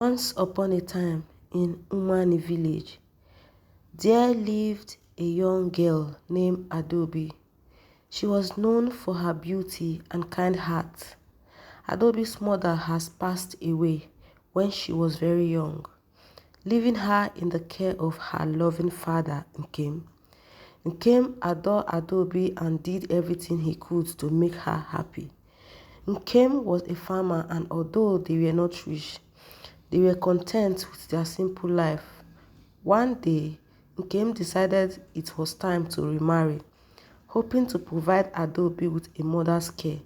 Once upon a time in Umani village, there lived a young girl named Adaobi. She was known for her beauty and kind heart. Adaobi's mother has passed away when she was very young, leaving her in the care of her loving father, Nkem. Nkem adored Adaobi and did everything he could to make her happy. Nkem was a farmer, and although they were not rich, they were content with their simple life. One day, Nkem decided it was time to remarry, hoping to provide Adaobi with a mother's care.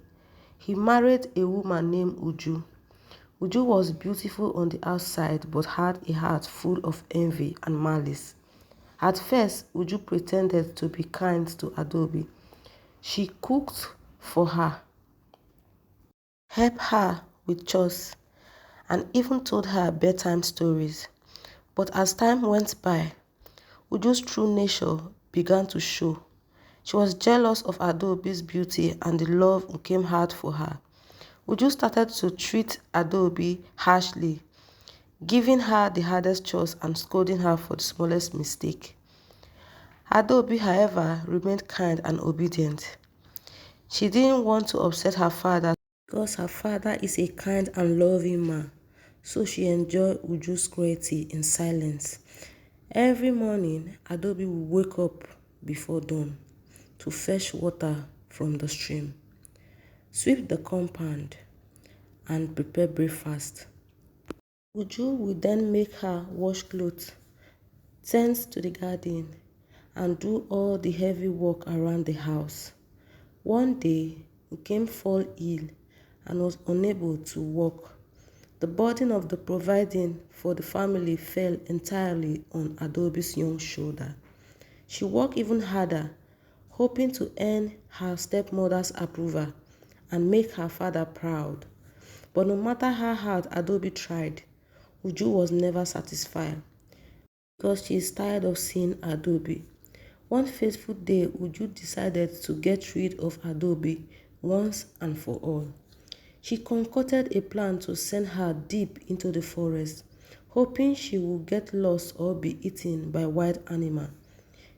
He married a woman named Uju. Uju was beautiful on the outside but had a heart full of envy and malice. At first, Uju pretended to be kind to Adaobi. She cooked for her, helped her with chores, and even told her bedtime stories. But as time went by, Uju's true nature began to show. She was jealous of Adaobi's beauty and the love Nkem had for her. Uju started to treat Adaobi harshly, giving her the hardest chores and scolding her for the smallest mistake. Adaobi, however, remained kind and obedient. She didn't want to upset her father because her father is a kind and loving man, so she enjoyed Uju's cruelty in silence. Every morning, Adaobi would wake up before dawn to fetch water from the stream, sweep the compound, and prepare breakfast. Uju would then make her wash clothes, tend to the garden, and do all the heavy work around the house. One day, Nkem fell ill and was unable to walk. The burden of the providing for the family fell entirely on Adaobi's young shoulder. She worked even harder, hoping to earn her stepmother's approval and make her father proud. But no matter how hard Adaobi tried, Uju was never satisfied because she is tired of seeing Adaobi. One fateful day, Uju decided to get rid of Adaobi once and for all. She concocted a plan to send her deep into the forest, hoping she would get lost or be eaten by wild animals.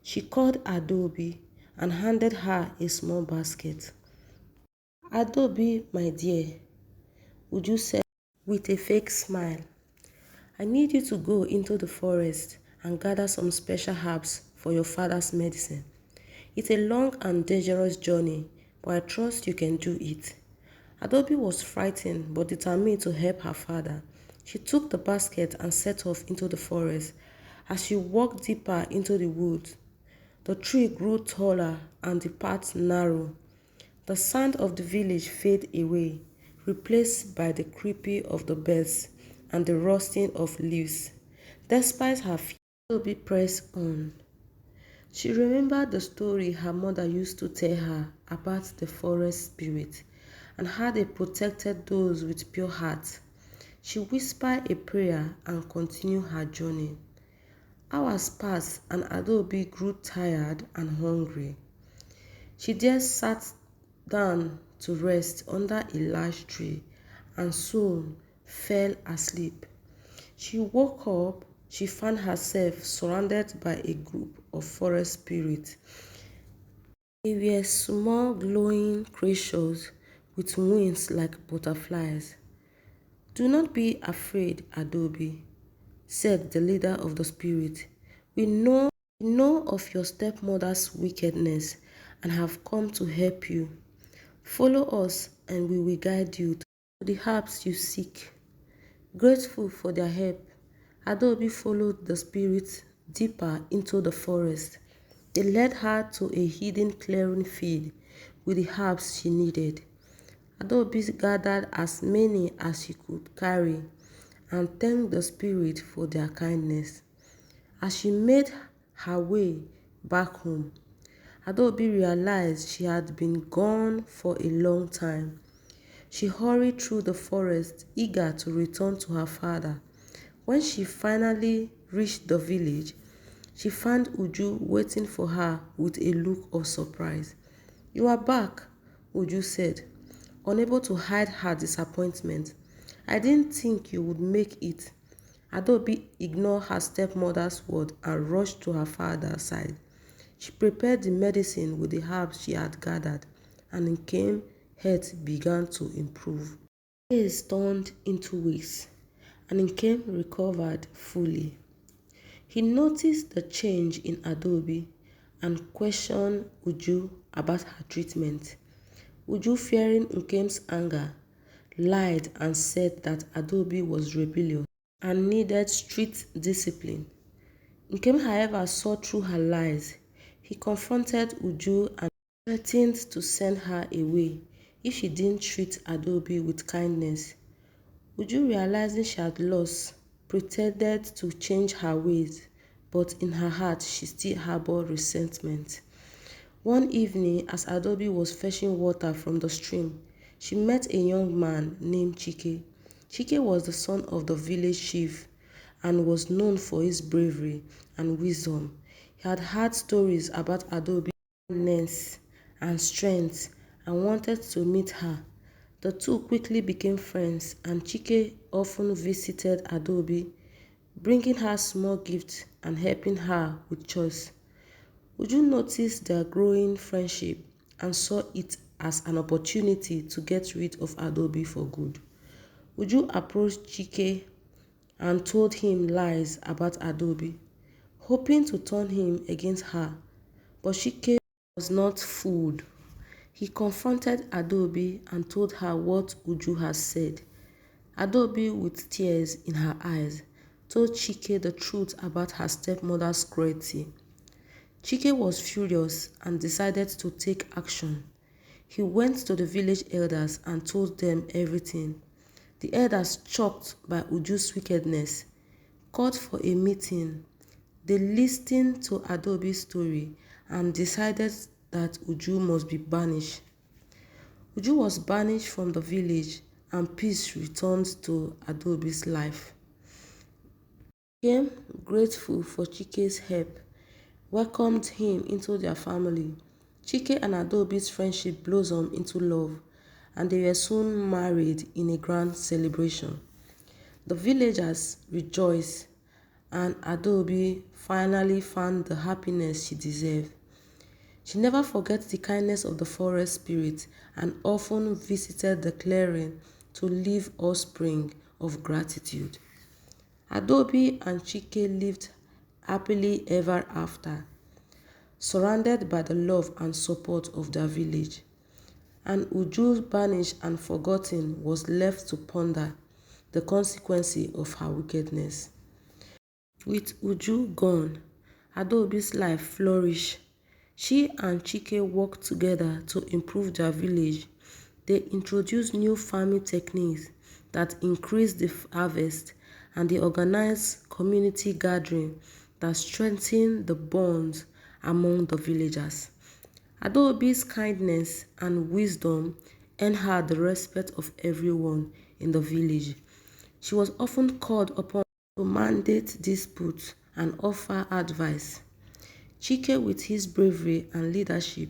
She called Adaobi and handed her a small basket. "Adaobi, my dear," Uju said with a fake smile, "I need you to go into the forest and gather some special herbs for your father's medicine. It's a long and dangerous journey, but I trust you can do it." Adaobi was frightened but determined to help her father. She took the basket and set off into the forest. As she walked deeper into the woods, the tree grew taller and the path narrow. The sound of the village faded away, replaced by the creeping of the birds and the rustling of leaves. Despite her fear, Adaobi pressed on. She remembered the story her mother used to tell her about the forest spirit and how they protected those with pure hearts. She whispered a prayer and continued her journey. Hours passed and Adaobi grew tired and hungry. She just sat down to rest under a large tree and soon fell asleep. She woke up, she found herself surrounded by a group of forest spirits. They were small glowing creatures with wings like butterflies. "Do not be afraid, Adaobi," said the leader of the spirit. We know of your stepmother's wickedness and have come to help you. Follow us and we will guide you to the herbs you seek." Grateful for their help, Adaobi followed the spirits deeper into the forest. They led her to a hidden clearing field with the herbs she needed. Adaobi gathered as many as she could carry and thanked the spirit for their kindness. As she made her way back home, Adaobi realized she had been gone for a long time. She hurried through the forest, eager to return to her father. When she finally reached the village, she found Uju waiting for her with a look of surprise. "You are back," Uju said, unable to hide her disappointment. "I didn't think you would make it. Adaobi ignored her stepmother's word and rushed to her father's side. She prepared the medicine with the herbs she had gathered, and Nkem health began to improve. Days turned into weeks, and Nkem recovered fully. He noticed the change in Adaobi and questioned Uju about her treatment. Uju, fearing Nkem's anger, lied and said that Adaobi was rebellious and needed strict discipline. Nkem, however, saw through her lies. He confronted Uju and threatened to send her away if she didn't treat Adaobi with kindness. Uju, realizing she had lost, pretended to change her ways, but in her heart she still harbored resentment. One evening, as Adaobi was fetching water from the stream, she met a young man named Chike. Chike was the son of the village chief and was known for his bravery and wisdom. He had heard stories about Adaobi's kindness and strength and wanted to meet her. The two quickly became friends, and Chike often visited Adaobi, bringing her small gifts and helping her with chores. Uju noticed their growing friendship and saw it as an opportunity to get rid of Adaobi for good. Uju approached Chike and told him lies about Adaobi, hoping to turn him against her, but Chike was not fooled. He confronted Adaobi and told her what Uju had said. Adaobi, with tears in her eyes, told Chike the truth about her stepmother's cruelty. Chike was furious and decided to take action. He went to the village elders and told them everything. The elders, shocked by Uju's wickedness, called for a meeting. They listened to Adaobi's story and decided that Uju must be banished. Uju was banished from the village and peace returned to Adaobi's life. He became grateful for Chike's help, welcomed him into their family. Chike and Adaobi's friendship blossomed into love, and they were soon married in a grand celebration. The villagers rejoiced, and Adaobi finally found the happiness she deserved. She never forgot the kindness of the forest spirit and often visited the clearing to leave offspring of gratitude. Adaobi and Chike lived happily ever after, surrounded by the love and support of their village. And Uju, banished and forgotten, was left to ponder the consequences of her wickedness. With Uju gone, Adaobi's life flourished. She and Chike worked together to improve their village. They introduced new farming techniques that increased the harvest, and they organized community gatherings that strengthened the bonds among the villagers. Adaobi's kindness and wisdom earned her the respect of everyone in the village. She was often called upon to mandate disputes and offer advice. Chike, with his bravery and leadership,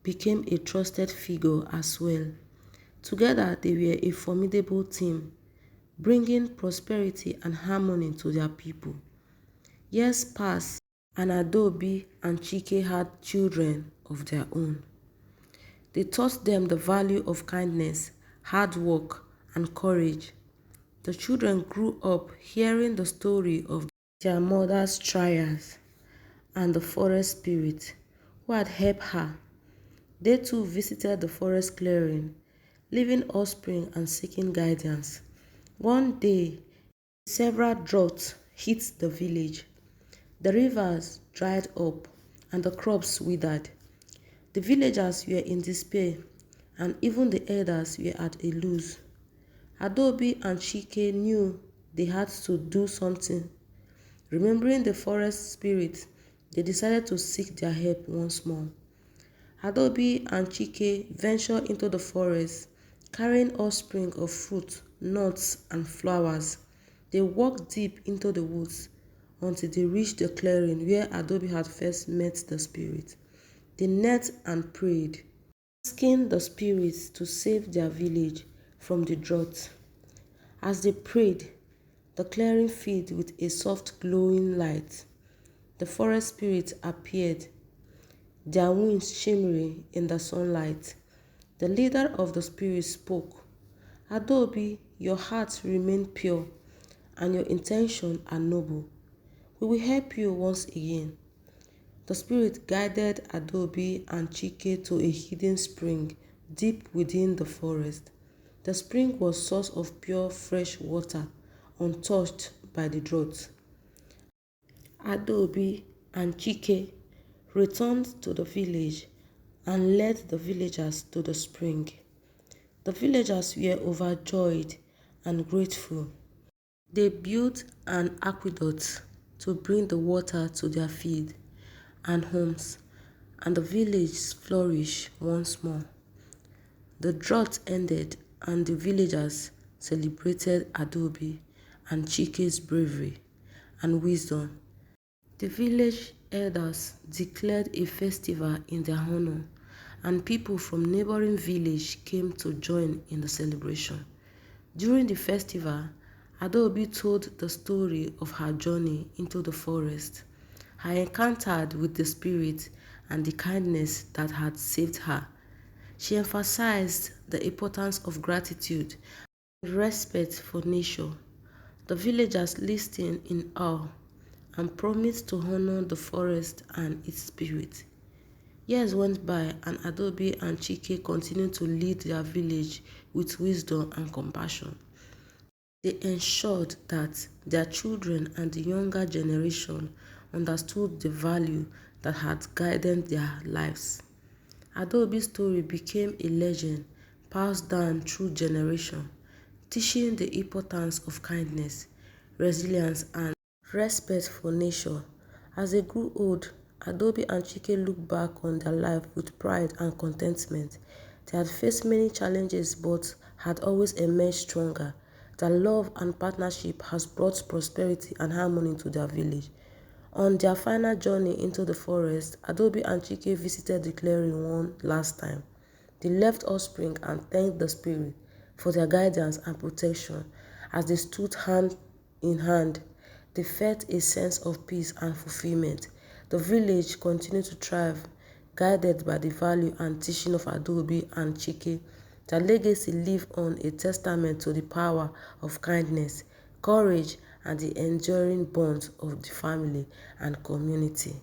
became a trusted figure as well. Together, they were a formidable team, bringing prosperity and harmony to their people. Years passed, and Adaobi and Chike had children of their own. They taught them the value of kindness, hard work, and courage. The children grew up hearing the story of their mother's trials and the forest spirit who had helped her. They too visited the forest clearing, leaving offspring and seeking guidance. One day, several droughts hit the village. The rivers dried up and the crops withered. The villagers were in despair, and even the elders were at a loss. Adaobi and Chike knew they had to do something. Remembering the forest spirit, they decided to seek their help once more. Adaobi and Chike ventured into the forest, carrying offspring of fruit, nuts, and flowers. They walked deep into the woods until they reached the clearing where Adaobi had first met the spirit. They knelt and prayed, asking the spirits to save their village from the drought. As they prayed, the clearing filled with a soft glowing light. The forest spirits appeared, their wings shimmering in the sunlight. The leader of the spirits spoke. Adobe, your heart remain pure and your intentions are noble. We will help you once again. The spirit guided Adobe and Chike to a hidden spring deep within the forest. The spring was source of pure fresh water, untouched by the drought. Adaobi and Chike returned to the village and led the villagers to the spring. The villagers were overjoyed and grateful. They built an aqueduct to bring the water to their fields and homes, and the village flourished once more. The drought ended and the villagers celebrated Adaobi and Chike's bravery and wisdom. The village elders declared a festival in their honor, and people from neighboring villages came to join in the celebration. During the festival, Adaobi told the story of her journey into the forest, her encounter with the spirit, and the kindness that had saved her. She emphasized the importance of gratitude and respect for nature. The villagers listened in awe and promised to honor the forest and its spirit. Years went by and Adaobi and Chike continued to lead their village with wisdom and compassion. They ensured that their children and the younger generation understood the value that had guided their lives. Adaobi's story became a legend passed down through generations, teaching the importance of kindness, resilience, and respect for nature. As they grew old, Adaobi and Chike looked back on their life with pride and contentment. They had faced many challenges but had always emerged stronger. Their love and partnership has brought prosperity and harmony to their village. On their final journey into the forest, Adaobi and Chike visited the clearing one last time. They left offspring and thanked the spirit for their guidance and protection. As they stood hand in hand, they felt a sense of peace and fulfillment. The village continued to thrive, guided by the value and teaching of Adaobi and Chike. Their legacy lives on, a testament to the power of kindness, courage, and the enduring bonds of the family and community.